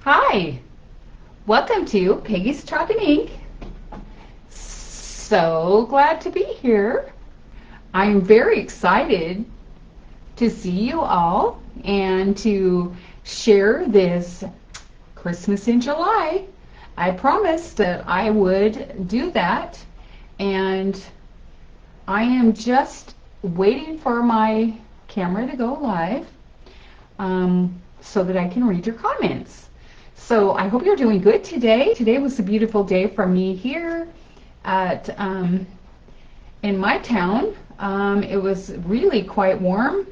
Hi, welcome to Peggy's Chopping Ink. So glad to be here. I'm very excited to see you all and to share this Christmas in July. I promised that I would do that, and I am just waiting for my camera to go live so that I can read your comments. So I hope you're doing good today. Today was a beautiful day for me here at in my town. It was really quite warm,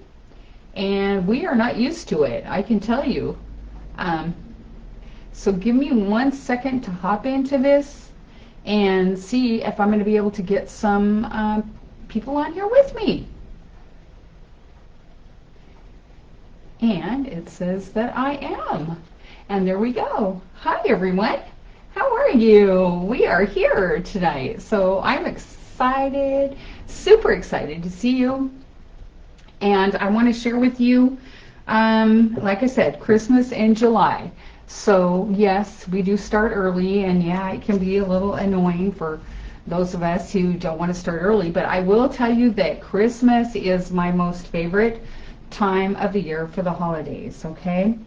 and we are not used to it, I can tell you. So give me 1 second to hop into this and see if I'm going to be able to get some people on here with me. And it says that I am. And there we go. Hi, everyone. How are you? We are here tonight. So I'm excited, super excited to see you. And I want to share with you, like I said, Christmas in July. So yes, we do start early, and yeah, it can be a little annoying for those of us who don't want to start early. But I will tell you that Christmas is my most favorite time of the year for the holidays, okay?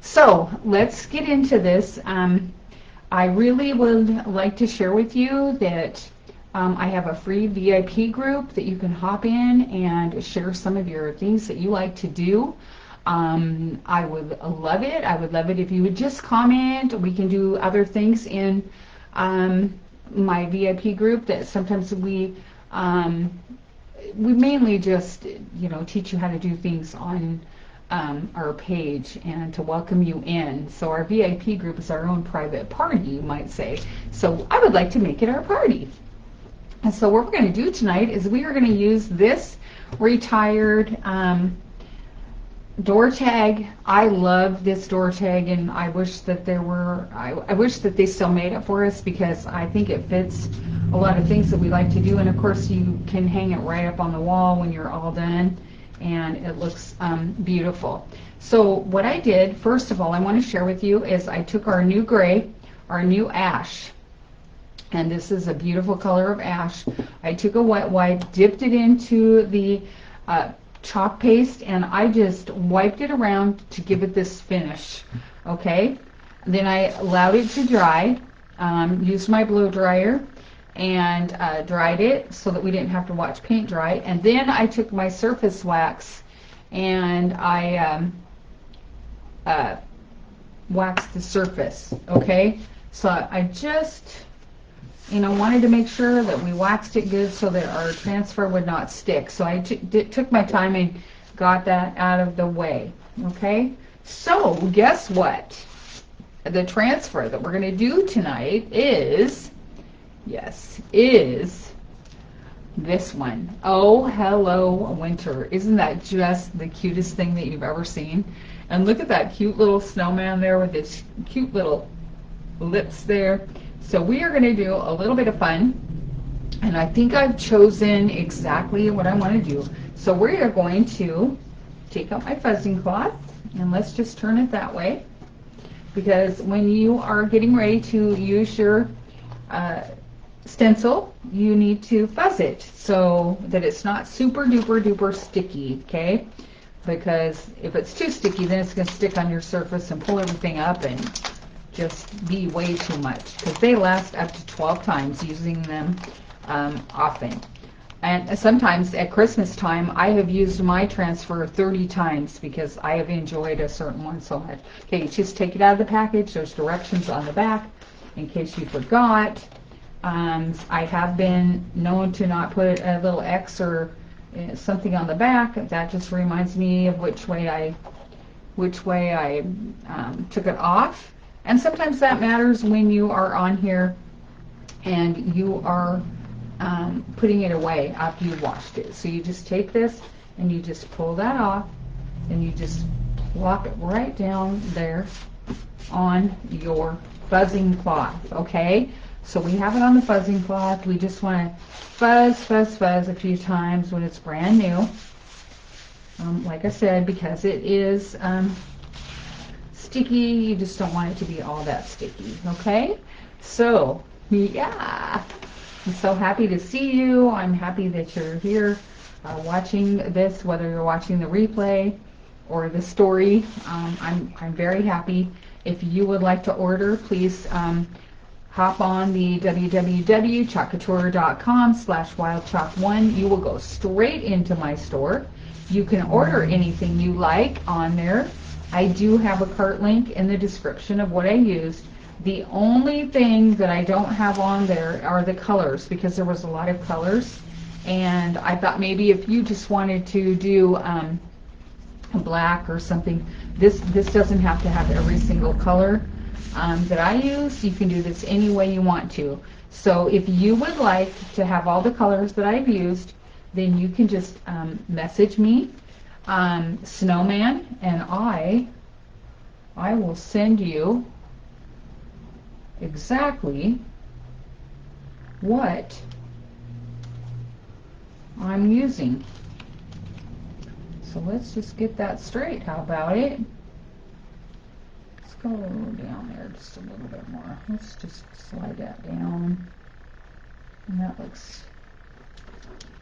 So let's get into this. I really would like to share with you that I have a free VIP group that you can hop in and share some of your things that you like to do. I would love it. I would love it if you would just comment. We can do other things in my VIP group that sometimes we mainly just, teach you how to do things on our page and to welcome you in. So our VIP group is our own private party, you might say. So I would like to make it our party. And so what we're going to do tonight is we are going to use this retired door tag. I love this door tag, and I wish that I wish that they still made it for us, because I think it fits a lot of things that we like to do. And of course you can hang it right up on the wall when you're all done, and it looks beautiful. So what I did, first of all, I want to share with you is I took our new gray, our new ash, and this is a beautiful color of ash. I took a wet wipe, dipped it into the chalk paste, and I just wiped it around to give it this finish. Okay, then I allowed it to dry, used my blow dryer and dried it so that we didn't have to watch paint dry. And then I took my surface wax and I waxed the surface. Okay, so I just wanted to make sure that we waxed it good so that our transfer would not stick. So I took my time and got that out of the way. Okay, so guess what? The transfer that we're going to do tonight is this one. Oh, hello, winter. Isn't that just the cutest thing that you've ever seen? And look at that cute little snowman there with its cute little lips there. So we are going to do a little bit of fun, and I think I've chosen exactly what I want to do. So we are going to take out my fuzzing cloth, and let's just turn it that way, because when you are getting ready to use your stencil, you need to fuzz it so that it's not super duper duper sticky, okay? Because if it's too sticky, then it's going to stick on your surface and pull everything up and just be way too much, because they last up to 12 times using them often. And sometimes at Christmas time, I have used my transfer 30 times because I have enjoyed a certain one so much. Okay, just take it out of the package. There's directions on the back in case you forgot. I have been known to not put a little X or something on the back. That just reminds me of which way I took it off. And sometimes that matters when you are on here and you are putting it away after you've washed it. So you just take this and you just pull that off, and you just plop it right down there on your fuzzing cloth, okay? So we have it on the fuzzing cloth. We just want to fuzz, fuzz, fuzz a few times when it's brand new. Like I said, because it is sticky. You just don't want it to be all that sticky, okay? So, yeah. I'm so happy to see you. I'm happy that you're here watching this, whether you're watching the replay or the story. I'm very happy. If you would like to order, please hop on the www.chocouture.com/wildchalk1. You will go straight into my store. You can order anything you like on there. I do have a cart link in the description of what I used. The only thing that I don't have on there are the colors, because there was a lot of colors, and I thought maybe if you just wanted to do a black or something, this doesn't have to have every single color that I use. You can do this any way you want to. So if you would like to have all the colors that I've used, then you can just message me, Snowman, and I will send you exactly what I'm using. So let's just get that straight. How about it? Let's go down there just a little bit more. Let's just slide that down. And that looks,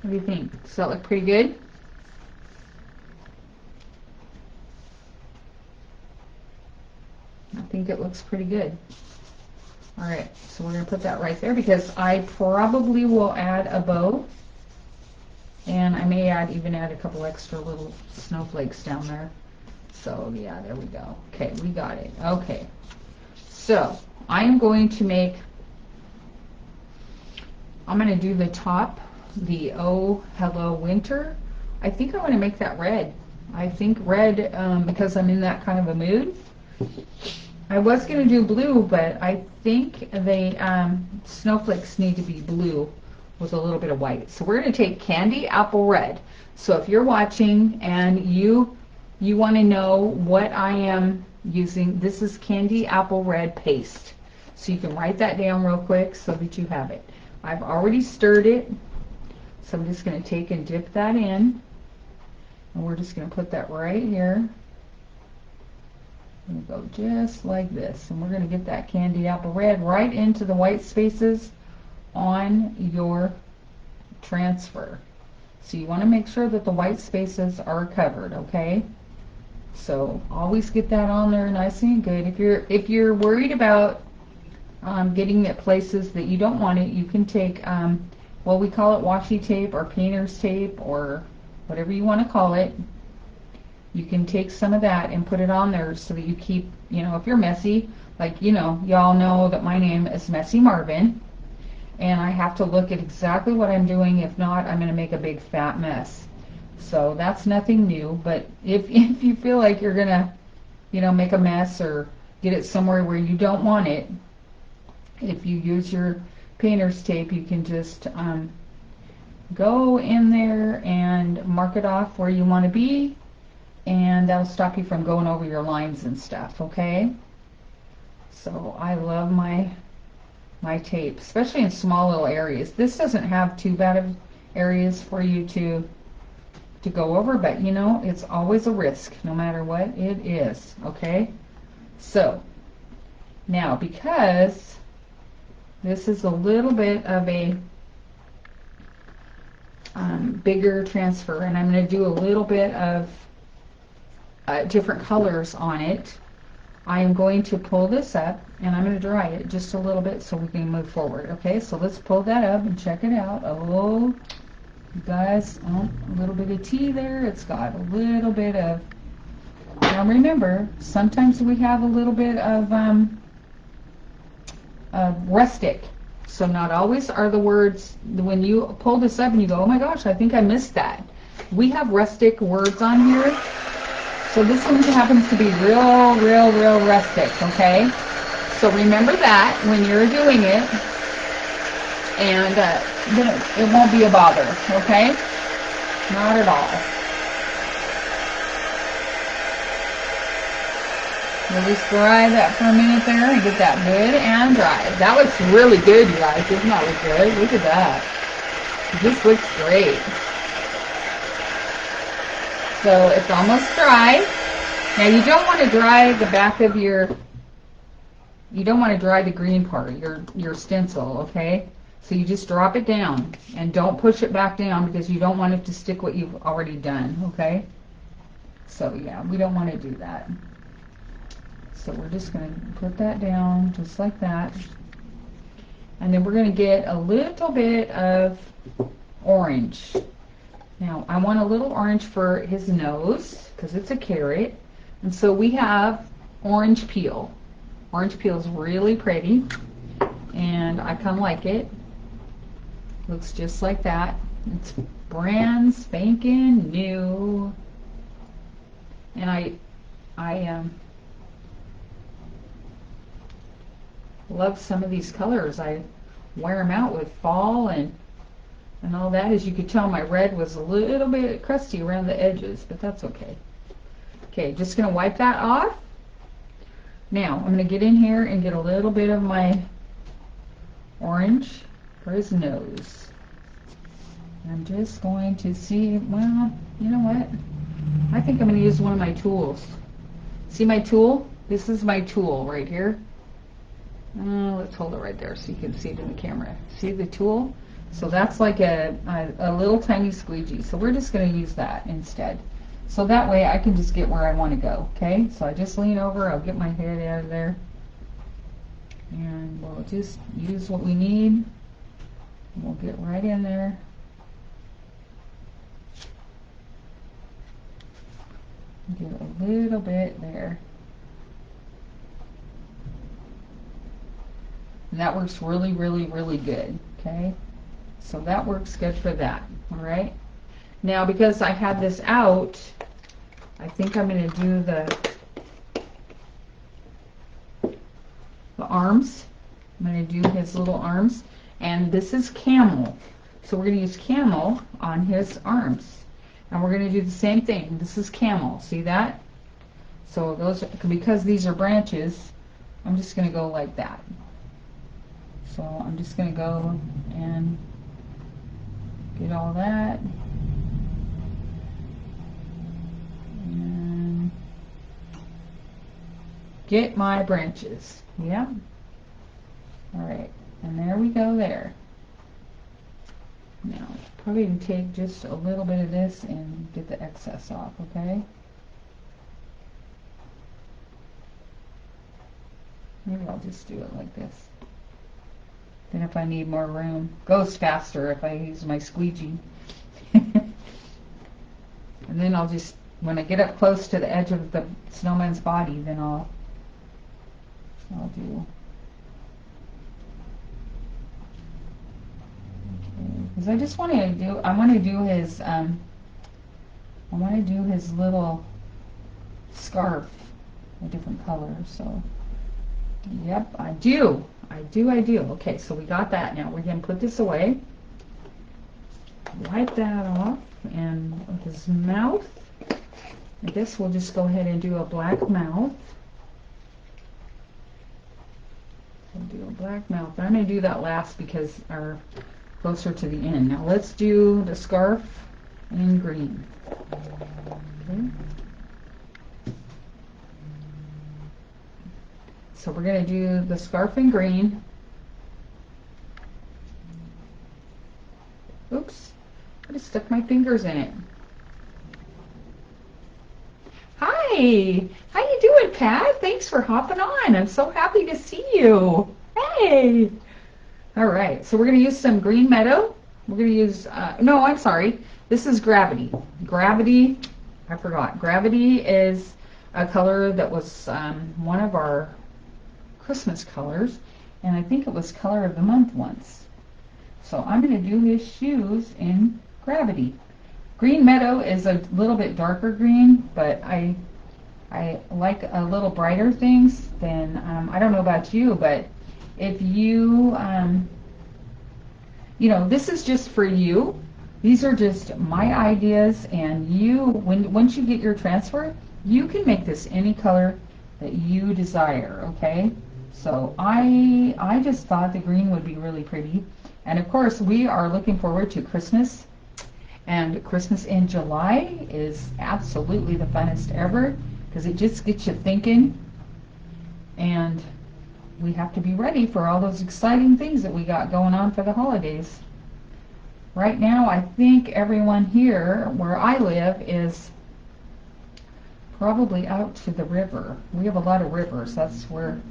what do you think? Does that look pretty good? I think it looks pretty good. Alright, so we're going to put that right there because I probably will add a bow. And I may even add a couple extra little snowflakes down there. So yeah, there we go. Okay, we got it. Okay. So I am going to I'm going to do the top, the Oh Hello Winter. I think I want to make that red. I think red because I'm in that kind of a mood. I was going to do blue, but I think the snowflakes need to be blue with a little bit of white. So we're going to take Candy Apple Red. So if you're watching and you want to know what I am using, this is Candy Apple Red paste. So you can write that down real quick so that you have it. I've already stirred it, so I'm just going to take and dip that in, and we're just going to put that right here. And go just like this, and we're going to get that Candy Apple Red right into the white spaces on your transfer. So you want to make sure that the white spaces are covered, okay? So always get that on there nice and good. If you're worried about getting it places that you don't want it, you can take well, we call it washi tape or painter's tape or whatever you want to call it. You can take some of that and put it on there so that you keep, if you're messy, like, y'all know that my name is Messy Marvin, and I have to look at exactly what I'm doing. If not, I'm going to make a big fat mess. So that's nothing new, but if you feel like you're going to, make a mess or get it somewhere where you don't want it, if you use your painter's tape, you can just go in there and mark it off where you want to be, and that'll stop you from going over your lines and stuff, okay? So I love my tape, especially in small little areas. This doesn't have too bad of areas for you to go over, but it's always a risk no matter what it is, okay? So now, because this is a little bit of a bigger transfer, and I'm going to do a little bit of different colors on it, I am going to pull this up and I'm going to dry it just a little bit so we can move forward. Okay, so let's pull that up and check it out. Oh, you guys, a little bit of tea there. It's got a little bit of, now remember, sometimes we have a little bit of rustic. So not always are the words, when you pull this up and you go, oh my gosh, I think I missed that. We have rustic words on here. So this one happens to be real rustic, okay? So remember that when you're doing it, and then it won't be a bother, okay? Not at all. We'll just dry that for a minute there and get that good and dry. That looks really good, you guys. Doesn't that look good? Look at that. This looks great. So it's almost dry. Now you don't want to dry the back of you don't want to dry the green part, your stencil, okay? So you just drop it down and don't push it back down because you don't want it to stick what you've already done, okay? So yeah, we don't want to do that. So we're just going to put that down just like that. And then we're going to get a little bit of orange. Now I want a little orange for his nose because it's a carrot. And so we have orange peel. Orange peel is really pretty and I kind of like it. Looks just like that. It's brand spanking new. And I love some of these colors. I wear them out with fall and all that. As you could tell, my red was a little bit crusty around the edges, but that's okay. Okay, just going to wipe that off. Now, I'm going to get in here and get a little bit of my orange for his nose. I'm just going to see, well, you know what? I think I'm going to use one of my tools. See my tool? This is my tool right here. Let's hold it right there so you can see it in the camera. See the tool? So that's like a little tiny squeegee. So we're just going to use that instead. So that way I can just get where I want to go. Okay? So I just lean over. I'll get my head out of there. And we'll just use what we need. We'll get right in there. Get a little bit there. And that works really, really, really good. Okay? So that works good for that. All right? Now, because I had this out, I think I'm going to do the arms. I'm going to do his little arms. And this is camel. So we're going to use camel on his arms. And we're going to do the same thing. This is camel. See that? So those, because these are branches, I'm just going to go like that. So I'm just going to go and get all that. And get my branches. Yeah. All right. And there we go there. Now, probably can take just a little bit of this and get the excess off, okay? Maybe I'll just do it like this. Then if I need more room, goes faster if I use my squeegee. And then I'll just, when I get up close to the edge of the snowman's body, then I'll do. Because I just want to do, I want to do his little scarf a different color. So, yep, I do. Okay, so we got that. Now we're going to put this away. Wipe that off. And with his mouth, I guess we'll just go ahead and do a black mouth. We'll do a black mouth. I'm going to do that last because our closer to the end. Now let's do the scarf in green. Okay. So we're going to do the scarf in green. Oops, I just stuck my fingers in it. Hi, how you doing, Pat? Thanks for hopping on. I'm so happy to see you. Hey. All right, so we're going to use some green meadow. We're going to use, no, I'm sorry. This is gravity. Gravity, I forgot. Gravity is a color that was one of our Christmas colors, and I think it was color of the month once. So I'm going to do his shoes in gravity. Green meadow is a little bit darker green, but I like a little brighter things than, I don't know about you, but if you, you know, this is just for you. These are just my ideas, and you, once you get your transfer, you can make this any color that you desire, okay? So I just thought the green would be really pretty. And of course, we are looking forward to Christmas. And Christmas in July is absolutely the funnest ever, because it just gets you thinking, and we have to be ready for all those exciting things that we got going on for the holidays. Right now, I think everyone here where I live is probably out to the river. We have a lot of rivers. That's where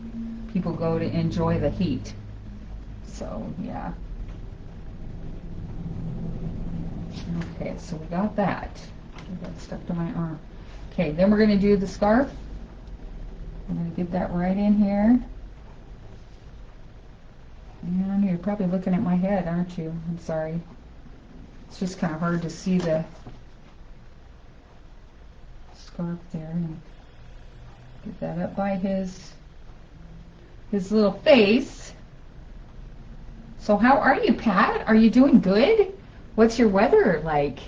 people go to enjoy the heat. So, yeah. Okay, so we got that. I got stuck to my arm. Okay, then we're going to do the scarf. I'm going to get that right in here. And you're probably looking at my head, aren't you? I'm sorry. It's just kind of hard to see the scarf there. And get that up by his little face. So how are you, Pat? Are you doing good? What's your weather like?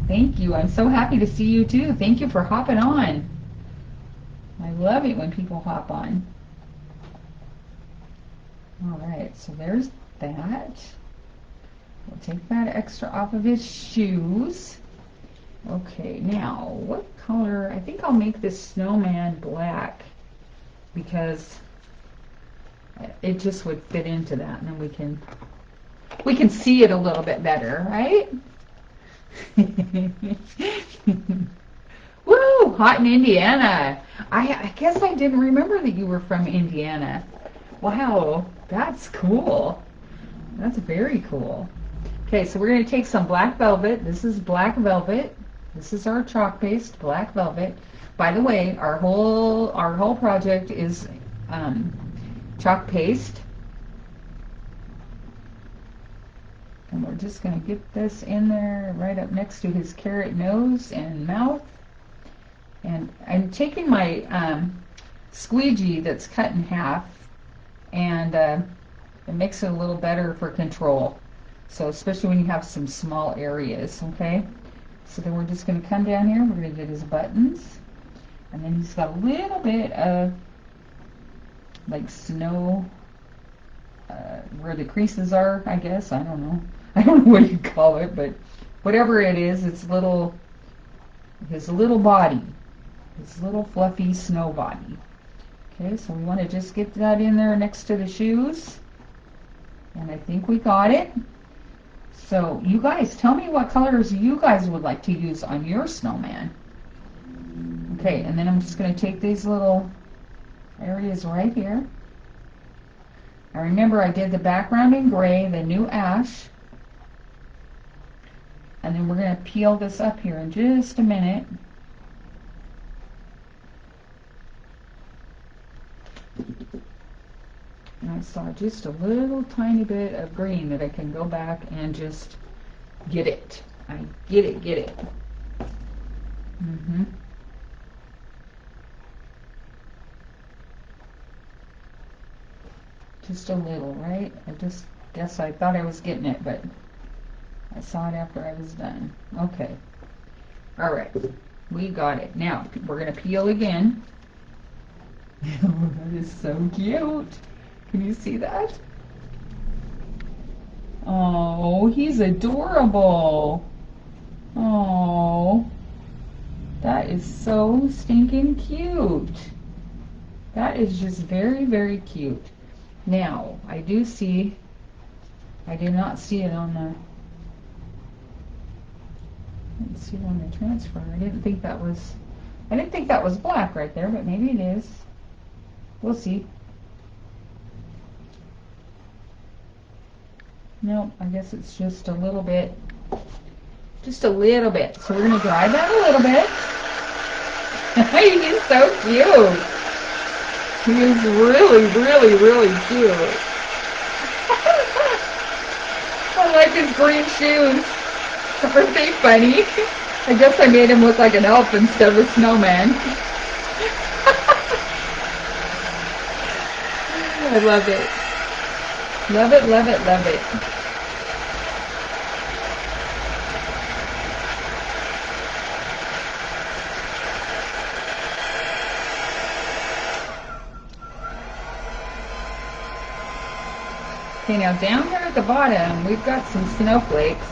Thank you. I'm so happy to see you too. Thank you for hopping on. I love it when people hop on. All right, so there's that. We'll take that extra off of his shoes. Okay, now what color? I think I'll make this snowman black because it just would fit into that, and then we can see it a little bit better, right? Woo! Hot in Indiana. I guess I didn't remember that you were from Indiana. Wow, that's cool. That's very cool. Okay, so we're going to take some black velvet. This is black velvet. This is our chalk paste, black velvet. By the way, our whole project is chalk paste. And we're just going to get this in there right up next to his carrot nose and mouth. And I'm taking my squeegee that's cut in half, and it makes it a little better for control. So especially when you have some small areas, okay? So then we're just going to come down here. We're going to get his buttons. And then he's got a little bit of like snow where the creases are, I guess. I don't know. I don't know what you call it, but whatever it is, it's his little body. His little fluffy snow body. Okay, so we want to just get that in there next to the shoes. And I think we got it. So you guys, tell me what colors you guys would like to use on your snowman. Okay, and then I'm just going to take these little areas right here. Now remember, I did the background in gray, the new ash. And then we're going to peel this up here in just a minute. And I saw just a little tiny bit of green that I can go back and just get it. I get it. Just a little, right? I just guess I thought I was getting it, but I saw it after I was done. Okay. All right. We got it. Now, we're going to peel again. Oh, that is so cute. Can you see that? Oh, he's adorable. Oh, that is so stinking cute. That is just very, very cute. Now, I did not see it on the, let's see on the transfer. I didn't think that was black right there, but maybe it is. We'll see. Nope, I guess it's just a little bit. So we're going to dry that a little bit. He's so cute. He is really, really, really cute. I like his green shoes. Aren't they funny? I guess I made him look like an elf instead of a snowman. I love it. Love it, love it, love it. Okay, now down here at the bottom, we've got some snowflakes.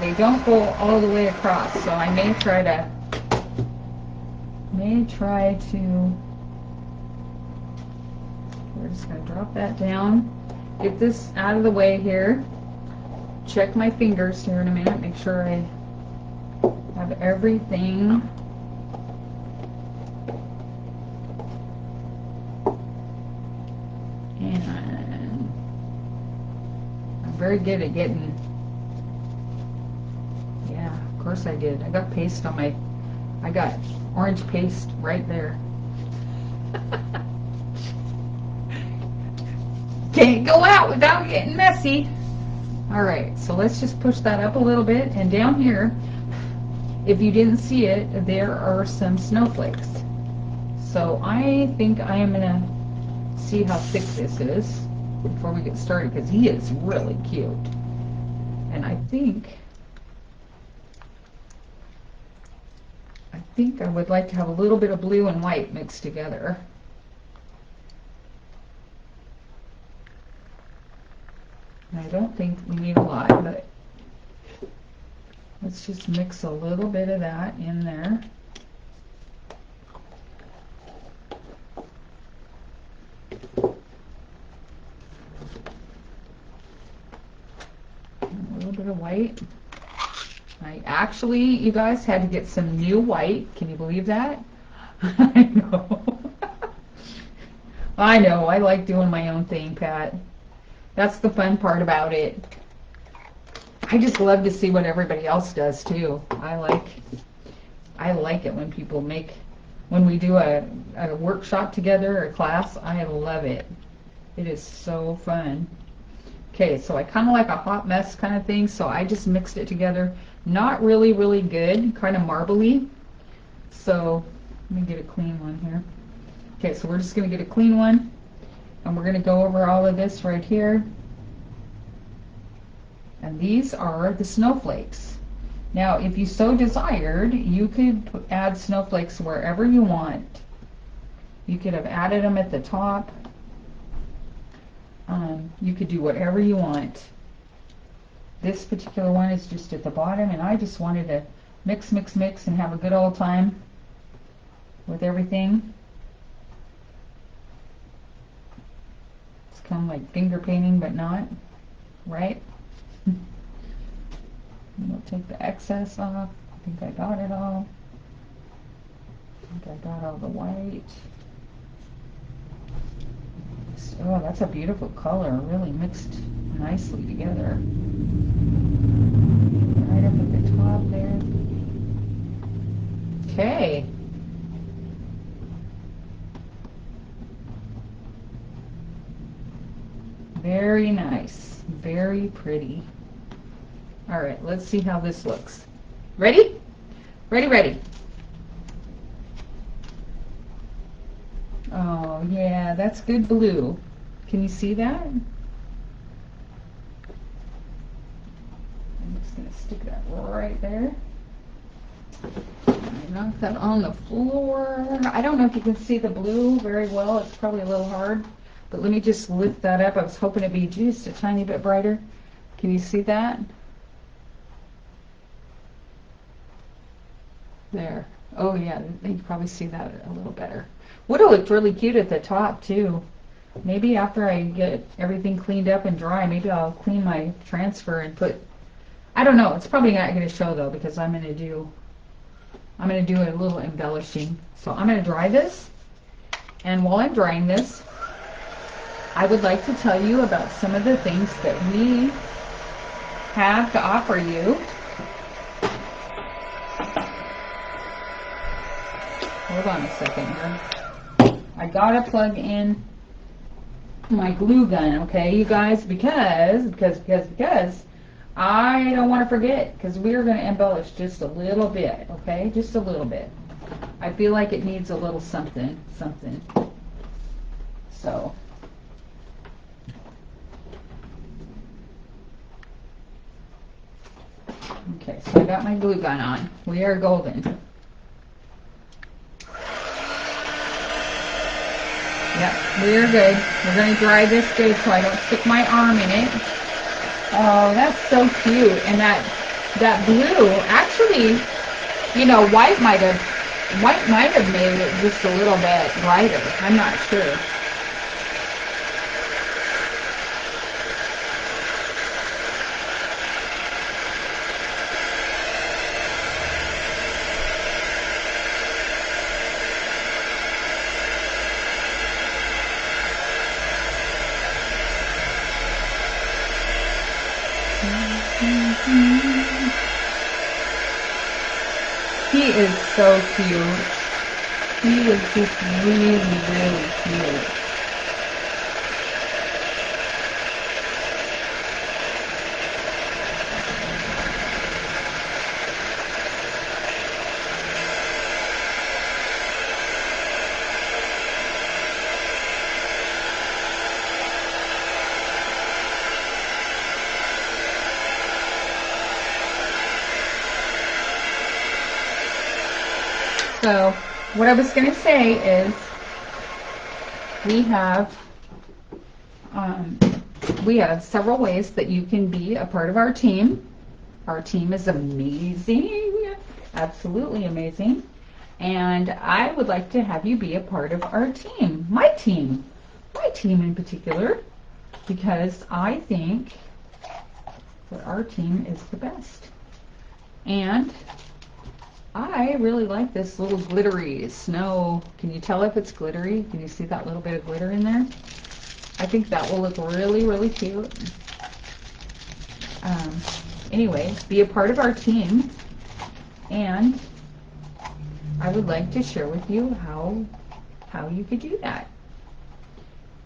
They don't go all the way across, so I may try to, we're just going to drop that down, get this out of the way here, check my fingers here in a minute, make sure I have everything. And I'm very good at getting, yeah, of course I did. I got paste on my, I got orange paste right there. Can't go out without getting messy. Alright, so let's just push that up a little bit, and down here, if you didn't see it, there are some snowflakes. So I think I am going to see how thick this is before we get started, because he is really cute. And I think I would like to have a little bit of blue and white mixed together. And I don't think we need a lot, but let's just mix a little bit of that in there. And a little bit of white. I actually, you guys, had to get some new white. Can you believe that? I know. I know. I like doing my own thing, Pat. That's the fun part about it. I just love to see what everybody else does too. I like it when people make, when we do a workshop together or a class. I love it. It is so fun. Okay, so I kind of like a hot mess kind of thing, so I just mixed it together. Not really, really good, kind of marbly. So let me get a clean one here. Okay, so we're just going to get a clean one, and we're going to go over all of this right here. And these are the snowflakes. Now, if you so desired, you could add snowflakes wherever you want. You could have added them at the top. You could do whatever you want. This particular one is just at the bottom, and I just wanted to mix, mix, mix, and have a good old time with everything. It's kind of like finger painting, but not, right? We'll take the excess off. I think I got it all. I think I got all the white. Oh, that's a beautiful color. Really mixed nicely together. Right up at the top there. Okay. Very nice. Very pretty. All right, let's see how this looks. Ready? Ready, ready. Oh, yeah, that's good blue. Can you see that? I'm just going to stick that right there. Knock that on the floor. I don't know if you can see the blue very well. It's probably a little hard. But let me just lift that up. I was hoping it'd be just a tiny bit brighter. Can you see that? There. Oh yeah, you can probably see that a little better. Would have looked really cute at the top too. Maybe after I get everything cleaned up and dry, maybe I'll clean my transfer and put, I don't know, it's probably not going to show though, because I'm going to do a little embellishing. So I'm going to dry this, and while I'm drying this, I would like to tell you about some of the things that we have to offer you. Hold on a second here. I gotta plug in my glue gun, okay, you guys, because I don't want to forget, because we're going to embellish just a little bit, okay, just a little bit. I feel like it needs a little something. So okay, so I got my glue gun on. We are golden. Yep, we are good. We're going to dry this good so I don't stick my arm in it. Oh, that's so cute. And that that blue, actually, you know, white might have made it just a little bit brighter. I'm not sure. He is so cute. He is just really, really cute. So what I was going to say is we have several ways that you can be a part of our team. Our team is amazing, absolutely amazing, and I would like to have you be a part of our team, my team in particular, because I think that our team is the best. And I really like this little glittery snow. Can you tell if it's glittery? Can you see that little bit of glitter in there? I think that will look really, really cute. Anyway, be a part of our team, and I would like to share with you how you could do that.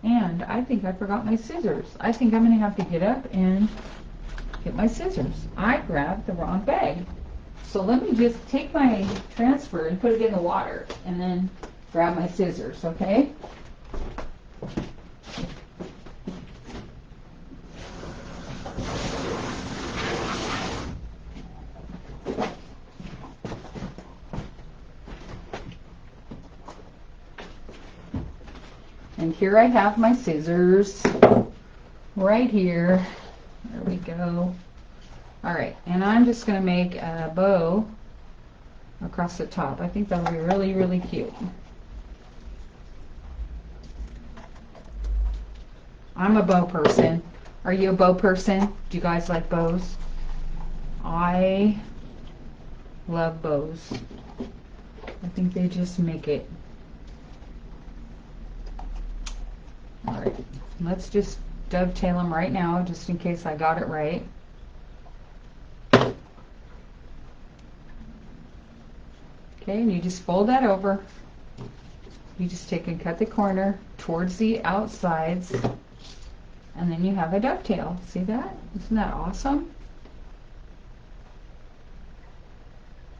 And I think I forgot my scissors. I think I'm going to have to get up and get my scissors. I grabbed the wrong bag. So let me just take my transfer and put it in the water and then grab my scissors, okay? And here I have my scissors right here. There we go. All right, and I'm just going to make a bow across the top. I think that'll be really, really cute. I'm a bow person. Are you a bow person? Do you guys like bows? I love bows. I think they just make it. All right, let's just dovetail them right now, just in case I got it right. Okay, and you just fold that over. You just take and cut the corner towards the outsides, and then you have a dovetail. See that? Isn't that awesome?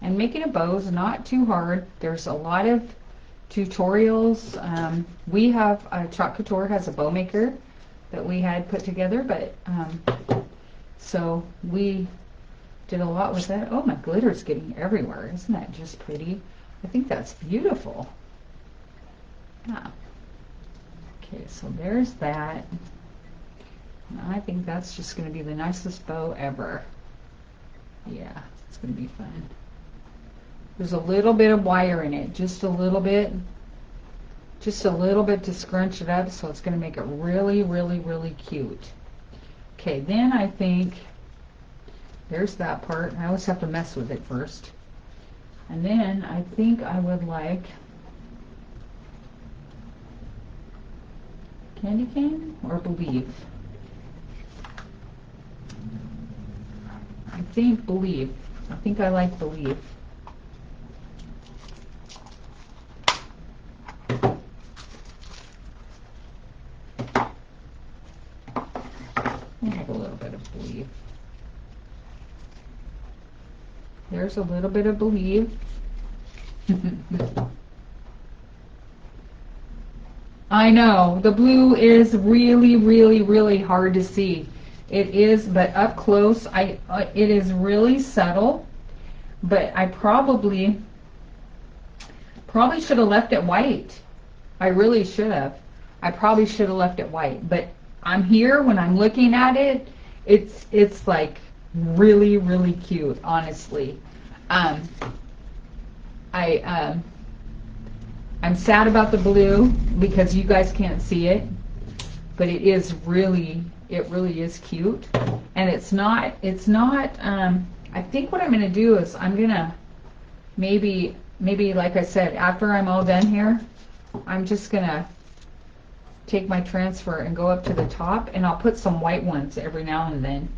And making a bow is not too hard. There's a lot of tutorials. We have, Chalk Couture has a bow maker that we had put together, but so we did a lot with that. Oh, my glitter's getting everywhere. Isn't that just pretty? I think that's beautiful. Yeah. Okay, so there's that. And I think that's just going to be the nicest bow ever. Yeah, it's going to be fun. There's a little bit of wire in it, just a little bit to scrunch it up, so it's going to make it really, really, really cute. Okay, then I think there's that part. I always have to mess with it first. And then I think I would like candy cane or believe. I think believe. I think I like believe. I have a little bit of believe. There's a little bit of believe. I know, the blue is really, really, really hard to see. It is, but up close, it is really subtle. But I probably should have left it white. I really should have. I probably should have left it white. But I'm here when I'm looking at it. It's like Really, really cute, honestly. Um, I I'm sad about the blue because you guys can't see it, but it really is cute. And it's not I think what I'm gonna do is I'm gonna maybe like I said, after I'm all done here, I'm just gonna take my transfer and go up to the top, and I'll put some white ones every now and then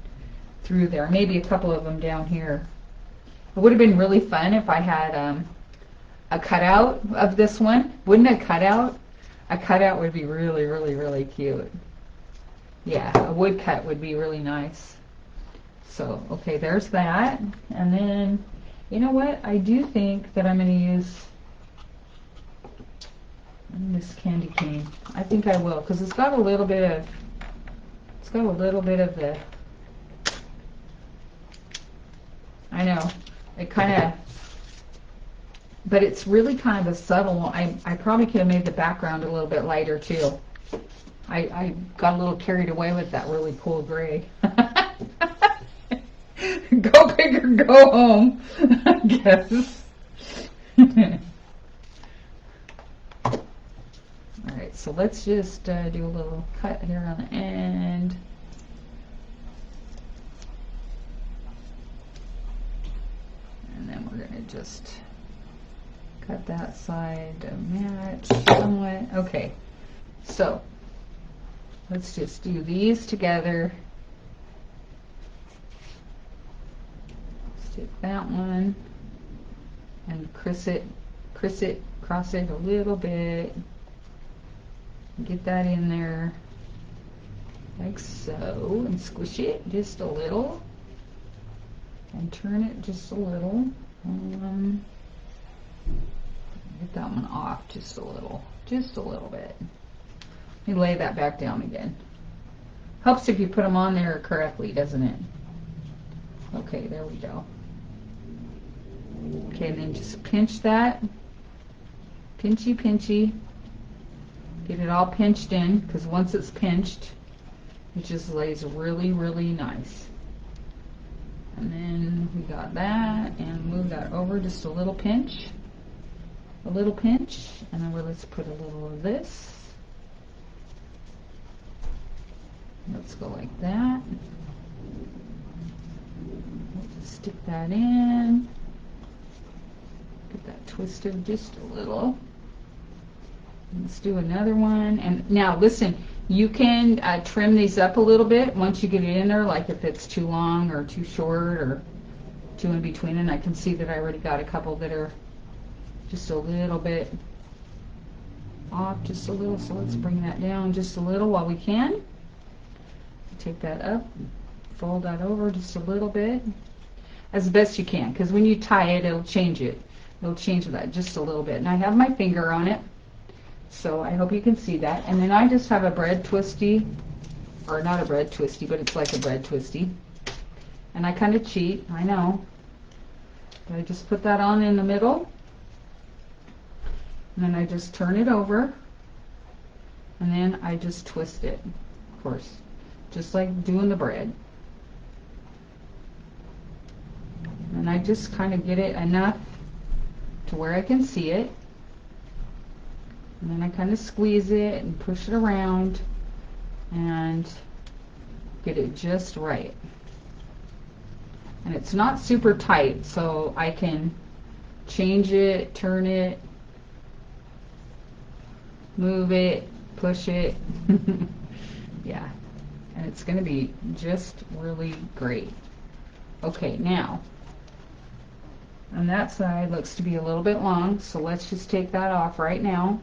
through there, maybe a couple of them down here. It would have been really fun if I had a cutout of this one. Wouldn't a cutout? A cutout would be really, really, really cute. Yeah, a woodcut would be really nice. So, okay, there's that. And then, you know what? I do think that I'm going to use this candy cane. I think I will, because it's got a little bit of, the, I know, it kind of, but it's really kind of a subtle. I probably could have made the background a little bit lighter too. I got a little carried away with that really cool gray. Go big or go home, I guess. Alright, so let's just do a little cut here on the end. And then we're going to just cut that side to match somewhat. Okay, so let's just do these together. Stick that one and cross it a little bit. Get that in there like so, and squish it just a little, and turn it just a little. Get that one off just a little bit. Let me lay that back down again. Helps if you put them on there correctly, doesn't it? Okay, there we go. Okay, and then just pinch that. Pinchy, pinchy. Get it all pinched in, because once it's pinched, it just lays really, really nice. And then we got that, and move that over just a little pinch. A little pinch, and then let's put a little of this. Let's go like that. We'll just stick that in. Get that twisted just a little. Let's do another one. And now listen, you can trim these up a little bit once you get it in there, like if it's too long or too short or too in between. And I can see that I already got a couple that are just a little bit off, just a little. So let's bring that down just a little while we can. Take that up, fold that over just a little bit, as best you can, because when you tie it, it'll change it. It'll change that just a little bit. And I have my finger on it, so I hope you can see that. And then I just have a bread twisty, or not a bread twisty, but it's like a bread twisty. And I kind of cheat, I know. But I just put that on in the middle, and then I just turn it over, and then I just twist it, of course, just like doing the bread. And I just kind of get it enough to where I can see it. And then I kind of squeeze it and push it around and get it just right. And it's not super tight, so I can change it, turn it, move it, push it. Yeah. And it's going to be just really great. Okay, now, on that side looks to be a little bit long, so let's just take that off right now.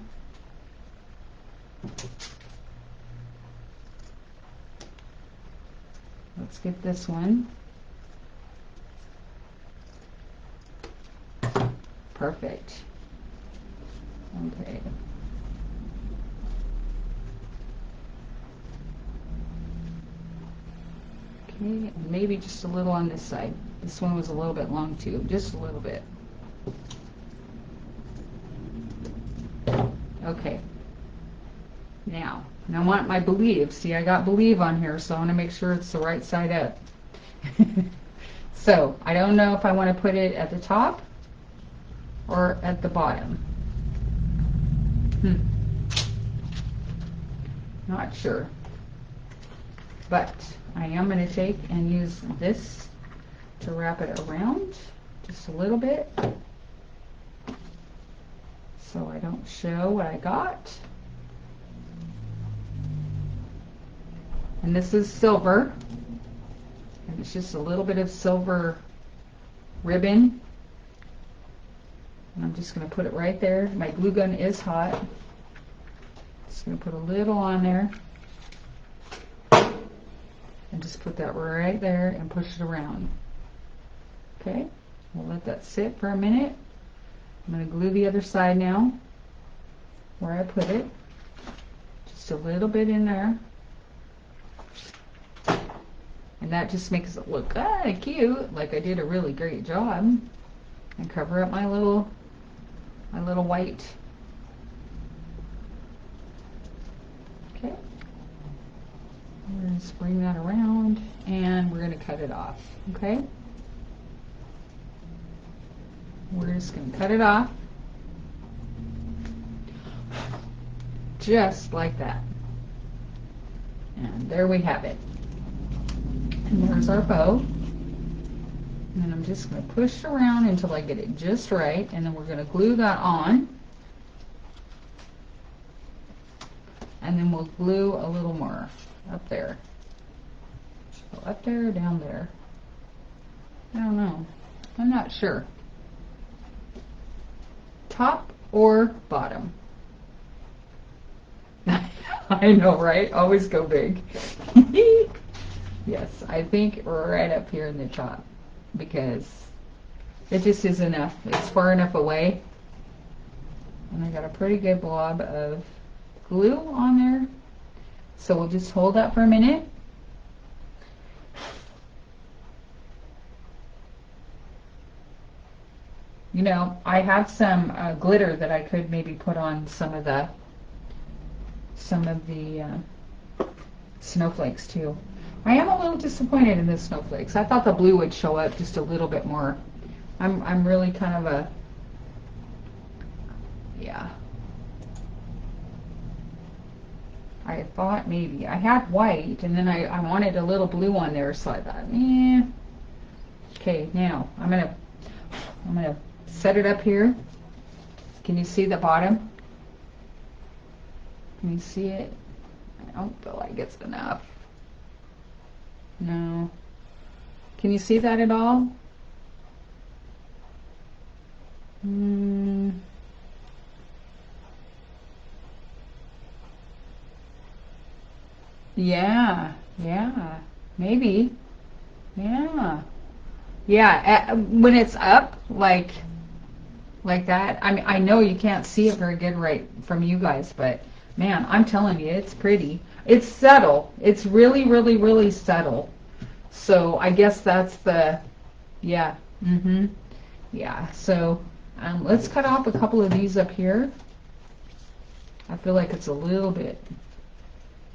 Let's get this one. Perfect. Okay. Okay, and maybe just a little on this side. This one was a little bit long too, just a little bit. Okay. Now I want my believe. See, I got believe on here, so I want to make sure it's the right side up. So I don't know if I want to put it at the top or at the bottom. Not sure. But I am going to take and use this to wrap it around just a little bit so I don't show what I got. And this is silver, and it's just a little bit of silver ribbon. And I'm just going to put it right there. My glue gun is hot. Just going to put a little on there. And just put that right there and push it around. Okay, we'll let that sit for a minute. I'm going to glue the other side now where I put it. Just a little bit in there. And that just makes it look kind of cute, like I did a really great job. And cover up my little white. Okay. We're going to bring that around and we're going to cut it off. Okay. We're just going to cut it off. Just like that. And there we have it. And there's our bow. And I'm just going to push around until I get it just right. And then we're going to glue that on. And then we'll glue a little more up there. So up there or down there? I don't know. I'm not sure. Top or bottom? I know, right? Always go big. Yes, I think right up here in the top, because it just is enough. It's far enough away. And I got a pretty good blob of glue on there. So we'll just hold that for a minute. You know, I have some glitter that I could maybe put on some of the snowflakes too. I am a little disappointed in the snowflakes. I thought the blue would show up just a little bit more. I'm really kind of a, yeah. I thought maybe. I had white and then I wanted a little blue on there, so I thought, eh. Okay, now I'm gonna set it up here. Can you see the bottom? Can you see it? I don't feel like it's enough. No. Can you see that at all? Yeah, maybe. Yeah, when it's up like that. I mean, I know you can't see it very good right from you guys, but man, I'm telling you, it's pretty. It's subtle. It's really, really, really subtle. So I guess that's the, yeah, yeah. So let's cut off a couple of these up here. I feel like it's a little bit,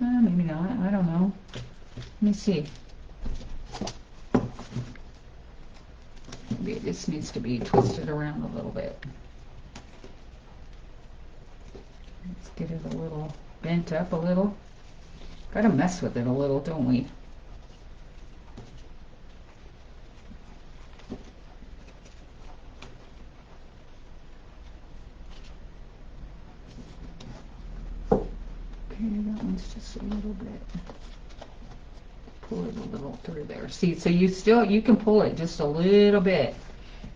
maybe not. I don't know. Let me see. Maybe it just needs to be twisted around a little bit. Let's get it a little bent up a little. Gotta mess with it a little, don't we? Okay, that one's just a little bit. Pull it a little through there. See, so you can pull it just a little bit,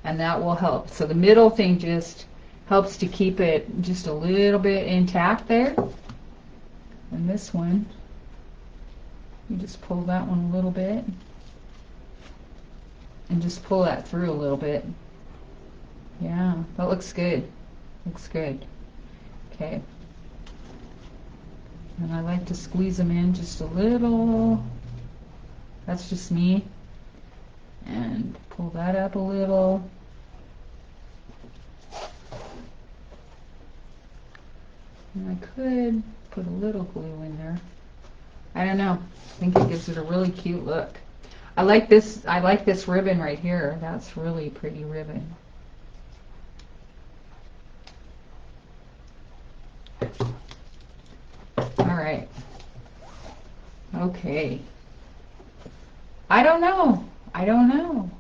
and that will help. So the middle thing just helps to keep it just a little bit intact there. And this one, you just pull that one a little bit, and just pull that through a little bit. Yeah, that looks good. Looks good. Okay. And I like to squeeze them in just a little. That's just me. And pull that up a little. And I could put a little glue in there. I don't know. I think it gives it a really cute look. I like this ribbon right here. That's really pretty ribbon. All right. Okay. I don't know. I don't know.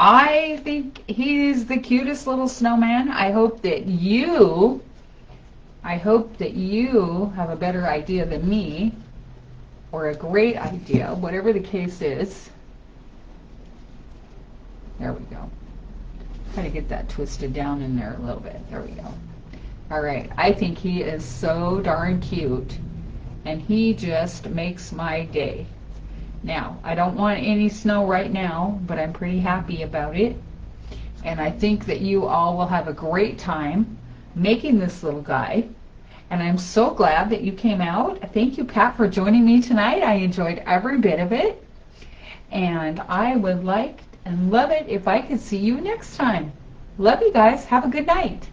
I think he's the cutest little snowman. I hope that you have a better idea than me, or a great idea, whatever the case is. There we go. Try to get that twisted down in there a little bit. There we go. All right. I think he is so darn cute, and he just makes my day. Now, I don't want any snow right now, but I'm pretty happy about it. And I think that you all will have a great time making this little guy. And I'm so glad that you came out. Thank you, Pat, for joining me tonight. I enjoyed every bit of it. And I would like and love it if I could see you next time. Love you guys. Have a good night.